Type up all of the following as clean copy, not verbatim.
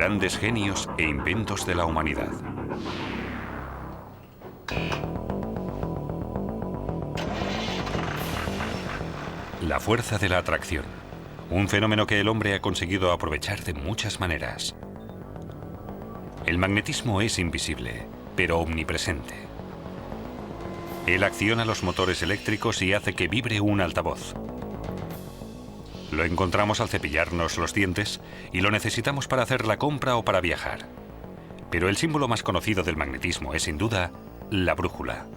grandes genios e inventos de la humanidad. La fuerza de la atracción, un fenómeno que el hombre ha conseguido aprovechar de muchas maneras. El magnetismo es invisible, pero omnipresente. Él acciona los motores eléctricos y hace que vibre un altavoz. Lo encontramos al cepillarnos los dientes y lo necesitamos para hacer la compra o para viajar. Pero el símbolo más conocido del magnetismo es, sin duda, la brújula.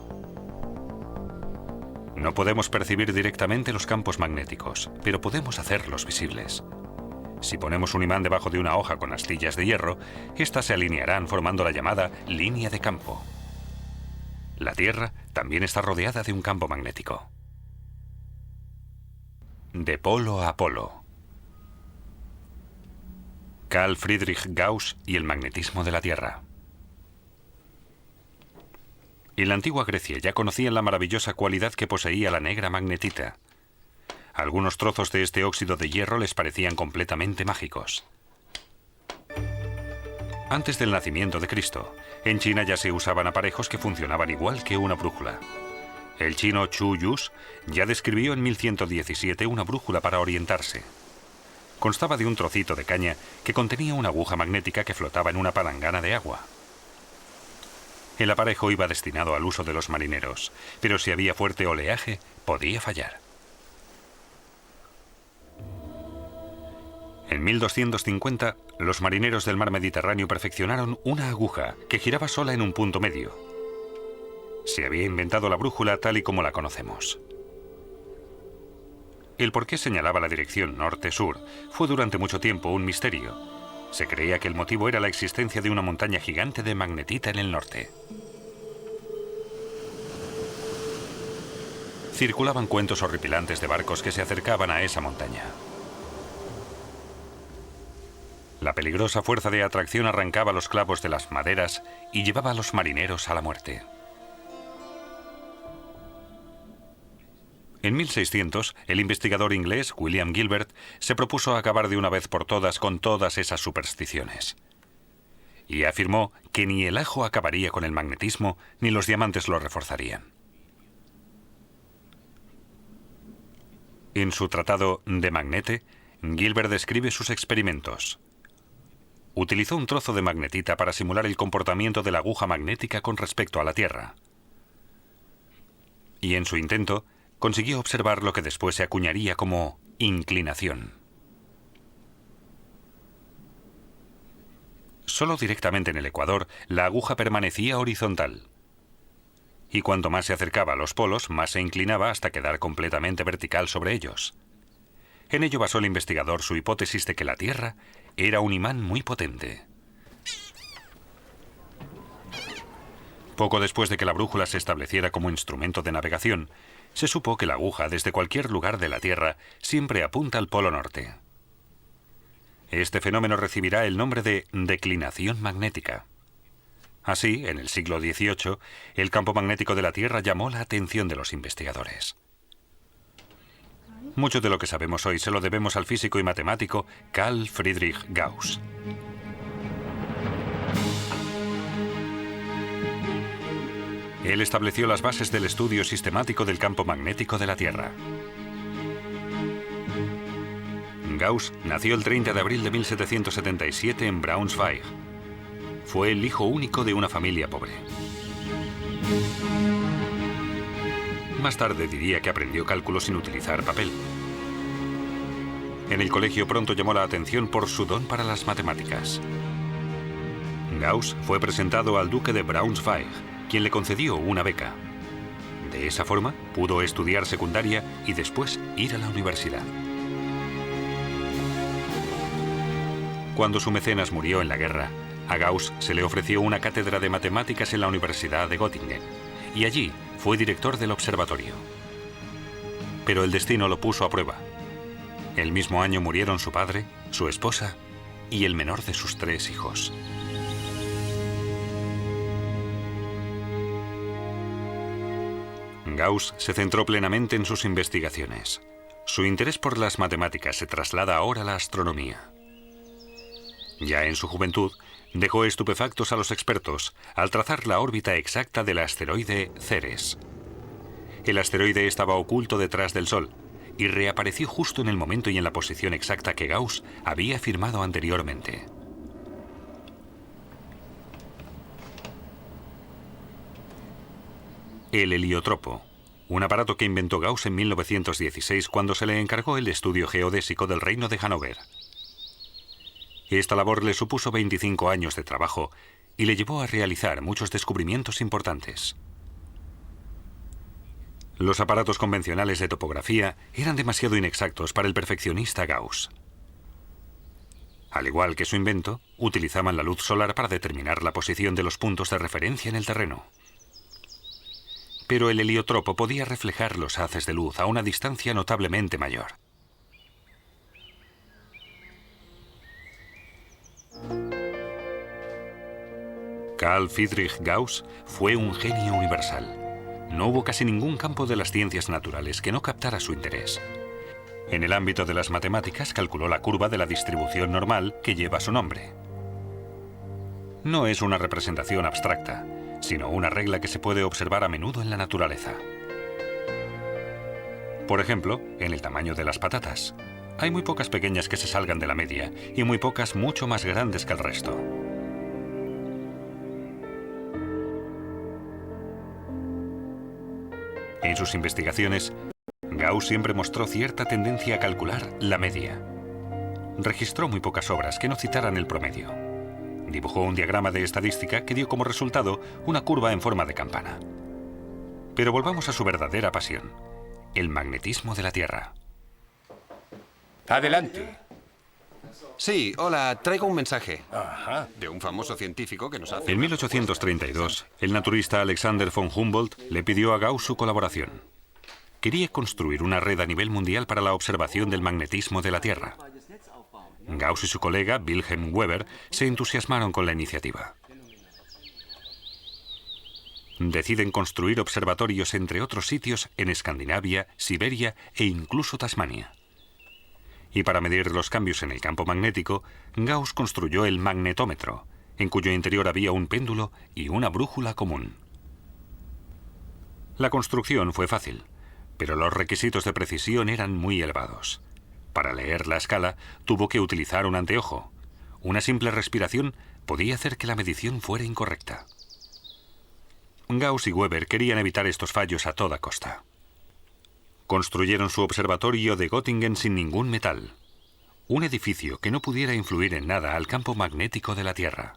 No podemos percibir directamente los campos magnéticos, pero podemos hacerlos visibles. Si ponemos un imán debajo de una hoja con astillas de hierro, éstas se alinearán formando la llamada línea de campo. La Tierra también está rodeada de un campo magnético. De polo a polo. Carl Friedrich Gauss y el magnetismo de la Tierra. En la antigua Grecia ya conocían la maravillosa cualidad que poseía la negra magnetita. Algunos trozos de este óxido de hierro les parecían completamente mágicos. Antes del nacimiento de Cristo, en China ya se usaban aparejos que funcionaban igual que una brújula. El chino Chu Yus ya describió en 1117 una brújula para orientarse. Constaba de un trocito de caña que contenía una aguja magnética que flotaba en una palangana de agua. El aparejo iba destinado al uso de los marineros, pero si había fuerte oleaje, podía fallar. En 1250, los marineros del mar Mediterráneo perfeccionaron una aguja que giraba sola en un punto medio. Se había inventado la brújula tal y como la conocemos. El por qué señalaba la dirección norte-sur fue durante mucho tiempo un misterio. Se creía que el motivo era la existencia de una montaña gigante de magnetita en el norte. Circulaban cuentos horripilantes de barcos que se acercaban a esa montaña. La peligrosa fuerza de atracción arrancaba los clavos de las maderas y llevaba a los marineros a la muerte. En 1600, el investigador inglés William Gilbert se propuso acabar de una vez por todas con todas esas supersticiones. Y afirmó que ni el ajo acabaría con el magnetismo, ni los diamantes lo reforzarían. En su tratado De Magnete, Gilbert describe sus experimentos. Utilizó un trozo de magnetita para simular el comportamiento de la aguja magnética con respecto a la Tierra. Y en su intento, consiguió observar lo que después se acuñaría como inclinación. Solo directamente en el ecuador, la aguja permanecía horizontal. Y cuanto más se acercaba a los polos, más se inclinaba hasta quedar completamente vertical sobre ellos. En ello basó el investigador su hipótesis de que la Tierra era un imán muy potente. Poco después de que la brújula se estableciera como instrumento de navegación, se supo que la aguja desde cualquier lugar de la Tierra siempre apunta al polo norte. Este fenómeno recibirá el nombre de declinación magnética. Así, en el siglo XVIII, el campo magnético de la Tierra llamó la atención de los investigadores. Mucho de lo que sabemos hoy se lo debemos al físico y matemático Carl Friedrich Gauss. Él estableció las bases del estudio sistemático del campo magnético de la Tierra. Gauss nació el 30 de abril de 1777 en Braunschweig. Fue el hijo único de una familia pobre. Más tarde diría que aprendió cálculo sin utilizar papel. En el colegio pronto llamó la atención por su don para las matemáticas. Gauss fue presentado al duque de Braunschweig, quien le concedió una beca. De esa forma, pudo estudiar secundaria y después ir a la universidad. Cuando su mecenas murió en la guerra, a Gauss se le ofreció una cátedra de matemáticas en la Universidad de Göttingen, y allí fue director del observatorio. Pero el destino lo puso a prueba. El mismo año murieron su padre, su esposa y el menor de sus 3 hijos. Gauss se centró plenamente en sus investigaciones. Su interés por las matemáticas se traslada ahora a la astronomía. Ya en su juventud, dejó estupefactos a los expertos al trazar la órbita exacta del asteroide Ceres. El asteroide estaba oculto detrás del Sol y reapareció justo en el momento y en la posición exacta que Gauss había afirmado anteriormente. El heliotropo, un aparato que inventó Gauss en 1916 cuando se le encargó el estudio geodésico del reino de Hannover. Esta labor le supuso 25 años de trabajo y le llevó a realizar muchos descubrimientos importantes. Los aparatos convencionales de topografía eran demasiado inexactos para el perfeccionista Gauss. Al igual que su invento, utilizaban la luz solar para determinar la posición de los puntos de referencia en el terreno. Pero el heliotropo podía reflejar los haces de luz a una distancia notablemente mayor. Carl Friedrich Gauss fue un genio universal. No hubo casi ningún campo de las ciencias naturales que no captara su interés. En el ámbito de las matemáticas calculó la curva de la distribución normal que lleva su nombre. No es una representación abstracta, sino una regla que se puede observar a menudo en la naturaleza. Por ejemplo, en el tamaño de las patatas. Hay muy pocas pequeñas que se salgan de la media y muy pocas mucho más grandes que el resto. En sus investigaciones, Gauss siempre mostró cierta tendencia a calcular la media. Registró muy pocas obras que no citaran el promedio. Dibujó un diagrama de estadística que dio como resultado una curva en forma de campana. Pero volvamos a su verdadera pasión, el magnetismo de la Tierra. Adelante. Sí, hola, traigo un mensaje. Ajá. De un famoso científico que nos hace... En 1832, el naturista Alexander von Humboldt le pidió a Gauss su colaboración. Quería construir una red a nivel mundial para la observación del magnetismo de la Tierra. Gauss y su colega Wilhelm Weber se entusiasmaron con la iniciativa. Deciden construir observatorios entre otros sitios en Escandinavia, Siberia e incluso Tasmania. Y para medir los cambios en el campo magnético, Gauss construyó el magnetómetro, en cuyo interior había un péndulo y una brújula común. La construcción fue fácil, pero los requisitos de precisión eran muy elevados. Para leer la escala, tuvo que utilizar un anteojo. Una simple respiración podía hacer que la medición fuera incorrecta. Gauss y Weber querían evitar estos fallos a toda costa. Construyeron su observatorio de Göttingen sin ningún metal. Un edificio que no pudiera influir en nada al campo magnético de la Tierra.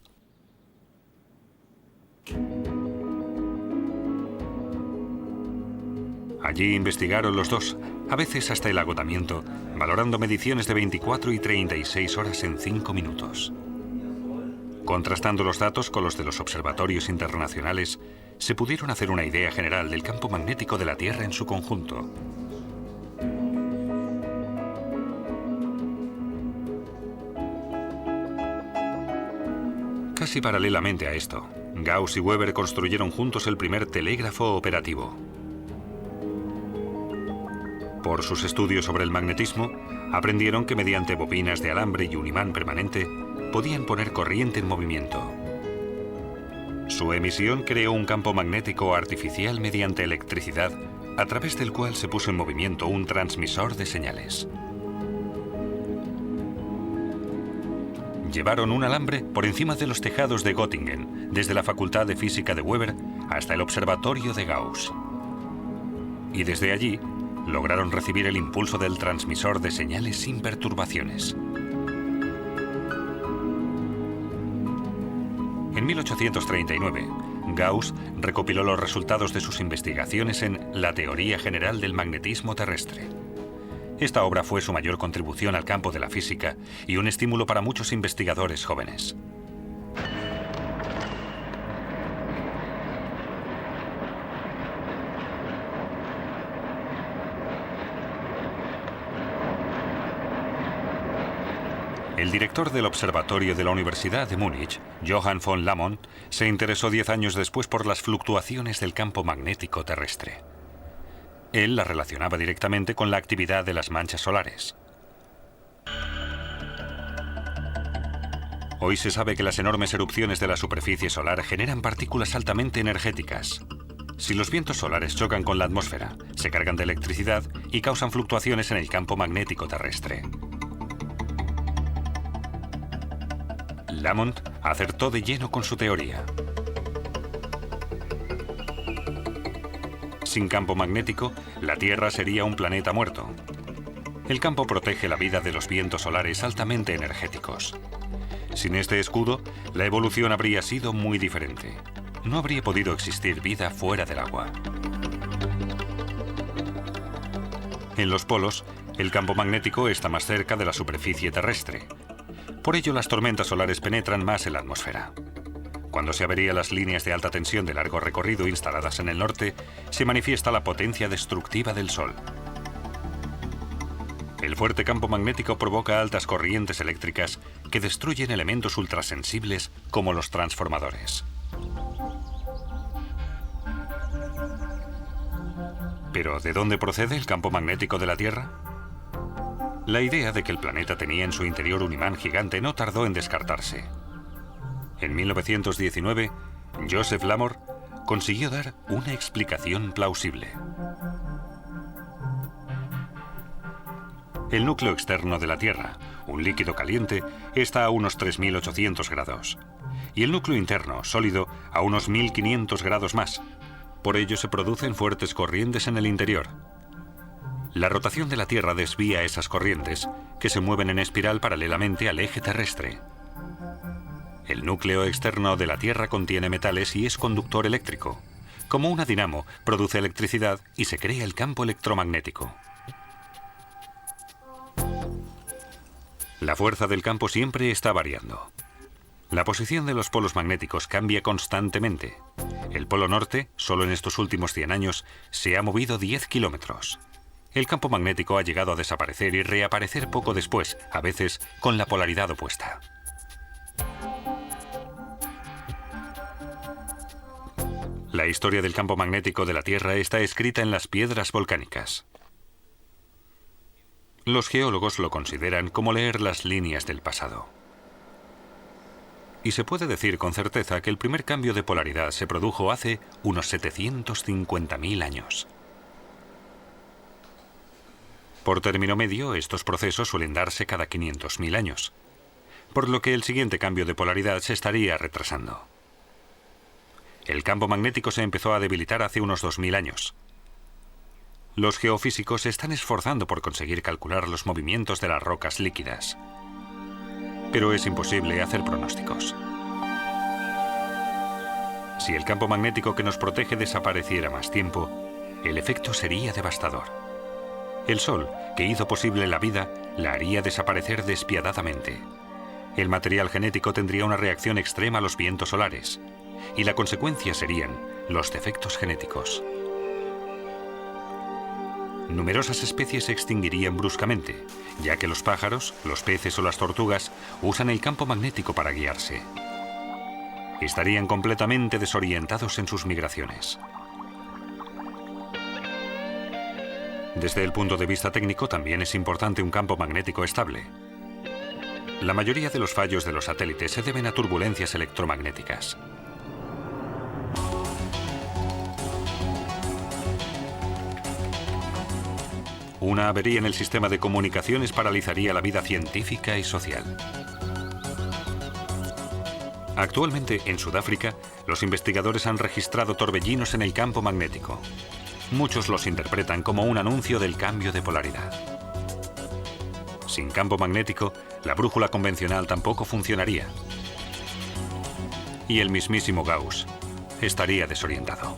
Allí investigaron los dos, a veces hasta el agotamiento, valorando mediciones de 24 y 36 horas en 5 minutos. Contrastando los datos con los de los observatorios internacionales, se pudieron hacer una idea general del campo magnético de la Tierra en su conjunto. Casi paralelamente a esto, Gauss y Weber construyeron juntos el primer telégrafo operativo. Por sus estudios sobre el magnetismo, aprendieron que mediante bobinas de alambre y un imán permanente, podían poner corriente en movimiento. Su emisión creó un campo magnético artificial mediante electricidad, a través del cual se puso en movimiento un transmisor de señales. Llevaron un alambre por encima de los tejados de Göttingen, desde la Facultad de Física de Weber hasta el observatorio de Gauss. Y desde allí, lograron recibir el impulso del transmisor de señales sin perturbaciones. En 1839, Gauss recopiló los resultados de sus investigaciones en La teoría general del magnetismo terrestre. Esta obra fue su mayor contribución al campo de la física y un estímulo para muchos investigadores jóvenes. El director del observatorio de la Universidad de Múnich, Johann von Lamont, se interesó 10 años después por las fluctuaciones del campo magnético terrestre. Él la relacionaba directamente con la actividad de las manchas solares. Hoy se sabe que las enormes erupciones de la superficie solar generan partículas altamente energéticas. Si los vientos solares chocan con la atmósfera, se cargan de electricidad y causan fluctuaciones en el campo magnético terrestre. Lamont acertó de lleno con su teoría. Sin campo magnético, la Tierra sería un planeta muerto. El campo protege la vida de los vientos solares altamente energéticos. Sin este escudo, la evolución habría sido muy diferente. No habría podido existir vida fuera del agua. En los polos, el campo magnético está más cerca de la superficie terrestre. Por ello, las tormentas solares penetran más en la atmósfera. Cuando se averían las líneas de alta tensión de largo recorrido instaladas en el norte, se manifiesta la potencia destructiva del Sol. El fuerte campo magnético provoca altas corrientes eléctricas que destruyen elementos ultrasensibles como los transformadores. ¿Pero de dónde procede el campo magnético de la Tierra? La idea de que el planeta tenía en su interior un imán gigante no tardó en descartarse. En 1919, Joseph Larmor consiguió dar una explicación plausible. El núcleo externo de la Tierra, un líquido caliente, está a unos 3.800 grados. Y el núcleo interno, sólido, a unos 1.500 grados más. Por ello se producen fuertes corrientes en el interior. La rotación de la Tierra desvía esas corrientes, que se mueven en espiral paralelamente al eje terrestre. El núcleo externo de la Tierra contiene metales y es conductor eléctrico. Como una dinamo, produce electricidad y se crea el campo electromagnético. La fuerza del campo siempre está variando. La posición de los polos magnéticos cambia constantemente. El polo norte, solo en estos últimos 100 años, se ha movido 10 kilómetros. El campo magnético ha llegado a desaparecer y reaparecer poco después, a veces con la polaridad opuesta. La historia del campo magnético de la Tierra está escrita en las piedras volcánicas. Los geólogos lo consideran como leer las líneas del pasado. Y se puede decir con certeza que el primer cambio de polaridad se produjo hace unos 750.000 años. Por término medio, estos procesos suelen darse cada 500.000 años, por lo que el siguiente cambio de polaridad se estaría retrasando. El campo magnético se empezó a debilitar hace unos 2.000 años. Los geofísicos se están esforzando por conseguir calcular los movimientos de las rocas líquidas. Pero es imposible hacer pronósticos. Si el campo magnético que nos protege desapareciera más tiempo, el efecto sería devastador. El Sol, que hizo posible la vida, la haría desaparecer despiadadamente. El material genético tendría una reacción extrema a los vientos solares, y la consecuencia serían los defectos genéticos. Numerosas especies se extinguirían bruscamente, ya que los pájaros, los peces o las tortugas usan el campo magnético para guiarse. Estarían completamente desorientados en sus migraciones. Desde el punto de vista técnico también es importante un campo magnético estable. La mayoría de los fallos de los satélites se deben a turbulencias electromagnéticas. Una avería en el sistema de comunicaciones paralizaría la vida científica y social. Actualmente, en Sudáfrica, los investigadores han registrado torbellinos en el campo magnético. Muchos los interpretan como un anuncio del cambio de polaridad. Sin campo magnético, la brújula convencional tampoco funcionaría. Y el mismísimo Gauss estaría desorientado.